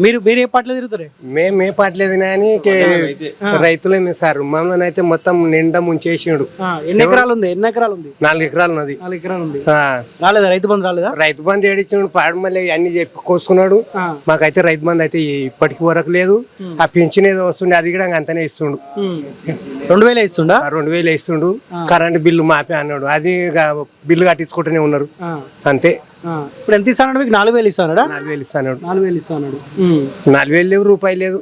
మీరు మీరు ఏ పాటలు తిరుగుతారే? మేము ఏ పాటలేదు కానీ రైతులేమే సార్. మమ్మల్ని అయితే మొత్తం నిండా ముంచేసిండు. ఎన్ని ఎకరాలు ఉంది? 4 ఎకరాలు ఉన్నది. 4 ఎకరాలు ఉంది. రాలేదా రైతు బంధు? రాలేదా? రైతు బంధు ఏడిచ్చిండు, పాడు మళ్ళీ అన్ని చెప్పి కోసుకున్నాడు. మాకైతే రైతు బంధు అయితే ఇప్పటికి వరకు లేదు. ఆ పింఛన్ ఏదో వస్తుండే, అది కూడా అంతనే ఇస్తుండు. 2000 ఇస్తుండా? 2000 ఇస్తుండు. కరెంట్ బిల్లు మాపే అన్నాడు, అది బిల్లు కట్టించుకుంటూనే ఉన్నారు అంతే. ఇప్పుడు ఎంత ఇస్తాడు? మీకు 4000 ఇస్తాడు. 4000 ఇస్తాడు. 4000 ఇస్తాడు. 4000 లేవు, రూపాయలు లేదు.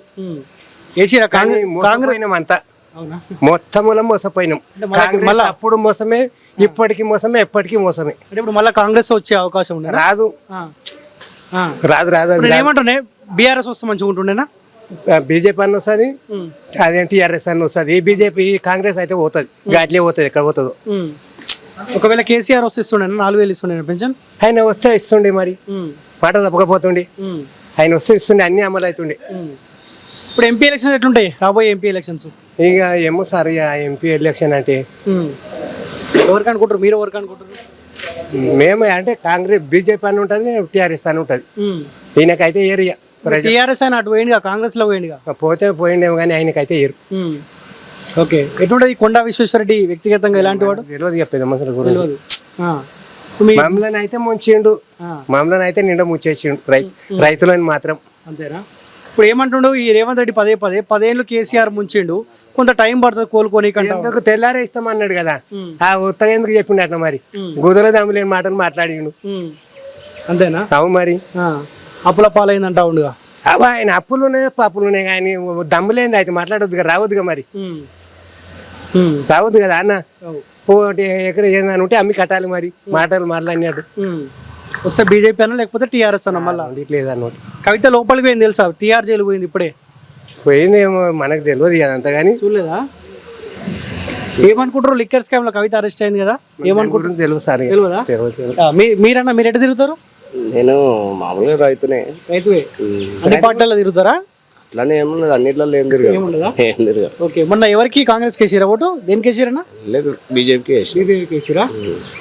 కాంగ్రెస్ అంతా మొత్తం మోసపోయినాం. మళ్ళీ అప్పుడు మోసమే, ఇప్పటికి మోసమే, ఎప్పటికీ మోసమే. ఇప్పుడు మళ్ళీ కాంగ్రెస్ వచ్చే అవకాశం ఉంది? రాదు రాదు రాదు. ఏమంటుండే బీఆర్ఎస్ వస్తే మంచిగా ఉంటుండేనా? బీజేపీ అన్న వస్తుంది, అదేంటి టీఆర్ఎస్ అన్న వస్తుంది. ఈ బీజేపీ కాంగ్రెస్ అయితే పోతుంది, గాట్లే పోతుంది, ఎక్కడ పోతుందో. ఒకవేళ కేసీఆర్ వస్తే ఇస్తుండే 4000 ఇస్తుండే పెన్షన్? ఆయన వస్తే ఇస్తుండే, మరి మాట తప్పకపోతుండే. ఆయన వస్తే ఇస్తుండే, అన్ని అమలు అవుతుండే. ఇప్పుడు ఎంపీ ఎలక్షన్స్ ఎట్లుంటాయి రాబోయే ఎంపీ ఎలక్షన్స్? ఇక ఏమో సార్, ఇక ఎంపీ ఎలక్షన్ అంటే ఎవరికి అనుకుంటారు? మీరు ఎవరికి అనుకుంటారు? మేము అంటే కాంగ్రెస్ బీజేపీ అని ఉంటుంది, టీఆర్ఎస్ అని ఉంటుంది. ఈయనకైతే ఏరియా టీఆర్ఎస్ ఆయన అటు పోయిందిగా, కాంగ్రెస్ లో పోయిందిగా. పోతే పోయిండేమో కానీ ఆయనకైతే ఏరు. ఓకే, ఎటువంటి కొండా విశ్వేశ్వరరెడ్డి వ్యక్తిగతంగా ఎలాంటి వాడు? తెలియదు, చెప్పేది మమ్మల్ని అయితే ముంచిండు, మమ్మల్ని అయితే నిండా ముంచేసిండు, రైతులని మాత్రం. అంతేనా? ఇప్పుడు ఏమంటుండు ఈ రేవంత్ రెడ్డి? 10 ఏళ్ళు కేసీఆర్ ముంచిండు, కొంత టైం పడుతుంది కోలుకొని. ఎందుకు తెల్లారే ఇస్తామన్నాడు కదా, ఆ ఉత్తగా ఎందుకు చెప్పిండు అట్లా? మరి గుదల దమ్ములేని మాటలు మాట్లాడిండు. అంతేనా? అవు మరి అప్పుల పాలైందంటా ఉండుగా. అవి ఆయన అప్పులున్నాయి పాపులున్నాయి కానీ దమ్ములేంది అయితే మాట్లాడొద్దుగా, రావద్దుగా, మరి రావద్దు కదా అన్న. 1 ఎకరం ఏందని ఉంటే అమ్మి కట్టాలి, మరి మాటలు మాట్లాడినాడు. వస్తే బీజేపీ అన్న లేకపోతే టీఆర్ఎస్ అన్న? మళ్ళీ లేదన్నమాట. కవిత లోపలికి పోయింది తెలుసా? టీఆర్ జైలు పోయింది ఇప్పుడే. పోయిందేమో మనకు తెలియదు అంత కానీ. చూడలేదా? ఏమనుకుంటారు? లిక్కర్ స్కామ్ లో కవిత అరెస్ట్ అయింది కదా, ఏమనుకుంటారు? తెలియదు సార్. తెలియదా? మీరన్నా మీరు ఎటు తిరుగుతారు? నేను మామూలుగా రైతునే. రైతువే? అన్ని పార్టీలలో తిరుగుతారా? అట్లానే ఏమున్నది, అన్నిట్లలో ఏం తిరగదు. ఓకే, మొన్న ఎవరికి కాంగ్రెస్ కేసీరా ఓటు? దేనికి వేసిరా? లేదు, బీజేపీకి వేసిరా.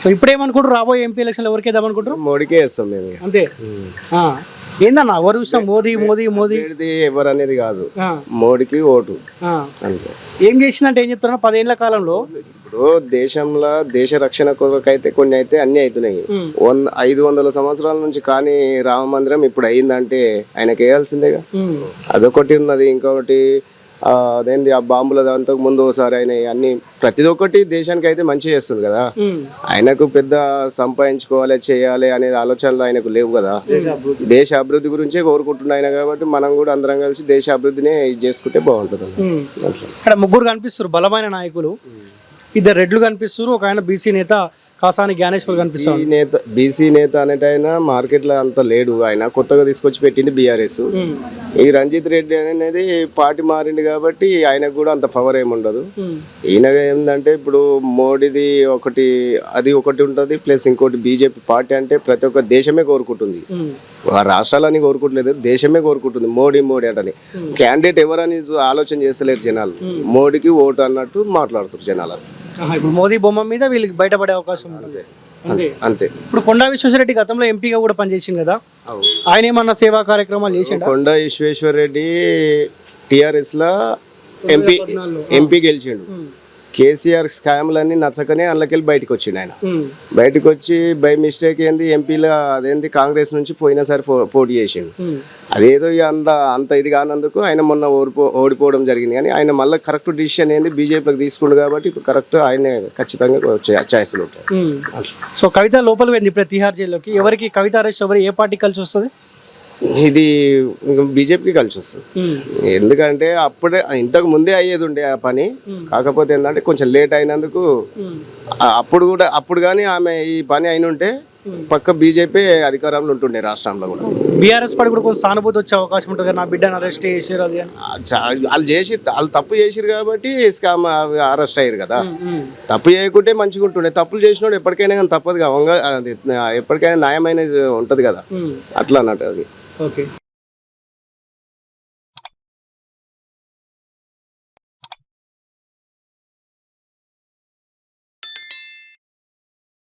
సో ఇప్పుడు ఏమనుకుంటారు? రాబోయే ఎంపీ ఎలక్షన్ ఎవరికి వేద్దాం అనుకుంటారు? మోడీకే వేస్తాం మేము. అంతే? ఏందన్నా ఎవరు చూసినా మోదీ మోదీ మోదీ? ఎవరు అనేది కాదు, మోడీకి ఓటు అంతే. ఏం చేసిందంటే ఏం చెప్తున్నా? 10 ఏళ్ల కాలంలో ఇప్పుడు దేశంలో దేశ రక్షణ కొరకైతే కొన్ని అయితే అన్ని అవుతున్నాయి. 500 సంవత్సరాల నుంచి కానీ రామ మందిరం ఇప్పుడు అయిందంటే ఆయనకి వేయాల్సిందేగా. అదొకటి ఉన్నది. ఇంకొకటి అదేంది, ఆ బాంబుల దాంతో ముందు ఒకసారి ఆయన అన్ని ప్రతి ఒక్కటి దేశానికి అయితే మంచి చేస్తుంది కదా. ఆయనకు పెద్ద సంపాదించుకోవాలి చేయాలి అనే ఆలోచనలు ఆయనకు లేవు కదా. దేశ అభివృద్ధి గురించే కోరుకుంటున్నాయి ఆయన. కాబట్టి మనం కూడా అందరం కలిసి దేశ అభివృద్ధిని చేసుకుంటే బాగుంటుంది. ఇక్కడ ముగ్గురు కనిపిస్తారు బలమైన నాయకులు, 2 రెడ్లు కనిపిస్తారు, ఒక ఆయన బీసీ నేత కాసాని జ్ఞానేశ్వర్ కనిపిస్తారు. బీసీ నేత అనేట ఆయన మార్కెట్ లో అంత లేడు, ఆయన కొత్తగా తీసుకొచ్చి పెట్టింది బీఆర్ఎస్. ఈ రంజిత్ రెడ్డి అనేది పార్టీ మారింది కాబట్టి ఆయనకు కూడా అంత పవర్ ఏమి ఉండదు. ఈయన ఏంటంటే ఇప్పుడు మోడీది అది ఒకటి ఉంటుంది, ప్లస్ ఇంకోటి బీజేపీ పార్టీ అంటే ప్రతి ఒక్క దేశమే కోరుకుంటుంది. రాష్ట్రాలని కోరుకుంటలేదు, దేశమే కోరుకుంటుంది మోడీ మోడీ అంటని. క్యాండిడేట్ ఎవరని ఆలోచన చేస్తలేరు జనాలు, మోడీకి ఓటు అన్నట్టు మాట్లాడుతారు జనాలు. ఇప్పుడు మోదీ బొమ్మ మీద వీళ్ళకి బయటపడే అవకాశం ఉంది అంతే. ఇప్పుడు కొండా విశ్వేశ్వరరెడ్డి గతంలో ఎంపీగా కూడా పనిచేసింది కదా, ఆయన ఏమన్నా సేవా కార్యక్రమాలు చేసిండు? కొండా విశ్వేశ్వరరెడ్డి టీఆర్ఎస్ లా ఎంపీ గెలిచిండు. కేసీఆర్ స్కామ్లన్నీ నచ్చకనే అందులోకెళ్ళి బయటకు వచ్చిండు. ఆయన బయటకు వచ్చి బై మిస్టేక్ ఏంది ఎంపీలో అదేంది కాంగ్రెస్ నుంచి పోయినసారి పోటీ చేసిండు. అదేదో అంత ఇది కానందుకు ఆయన మొన్న ఓడిపోవడం జరిగింది. కానీ ఆయన మళ్ళీ కరెక్ట్ డిసిషన్ ఏంది బీజేపీకి తీసుకుండు కాబట్టి ఇప్పుడు కరెక్ట్ ఆయన ఖచ్చితంగా ఛాయిస్లు ఉంటాయి. సో కవిత లోపల పోయింది ఇప్పుడు తిహార్ జైల్లోకి. ఎవరికి కవిత అరెస్ట్ ఏ పార్టీ కలిసి వస్తుంది? ఇది బీజేపీకి కలిసి వస్తుంది. ఎందుకంటే అప్పుడే ఇంతకు ముందే అయ్యేది ఉండే ఆ పని. కాకపోతే ఏంటంటే కొంచెం లేట్ అయినందుకు అప్పుడు కానీ ఆమె ఈ పని అయిన ఉంటే పక్క బీజేపీ అధికారంలో ఉంటుండే రాష్ట్రంలో కూడా. బీఆర్ఎస్ పార్టీ కూడా కొంచెం సానుభూతి వచ్చే అవకాశం ఉంటుంది. నా బిడ్డను అరెస్ట్ చేసారు, అది వాళ్ళు తప్పు చేసిరు కాబట్టి స్కామ్ అరెస్ట్ అయ్యారు కదా. తప్పు చేయకుంటే మంచిగా ఉంటుండే. తప్పులు చేసినోడు ఎప్పటికైనా కానీ తప్పదు కదా, ఎప్పటికైనా న్యాయమైనది ఉంటది కదా, అట్లా అన్నట్టు అది. ఓకే.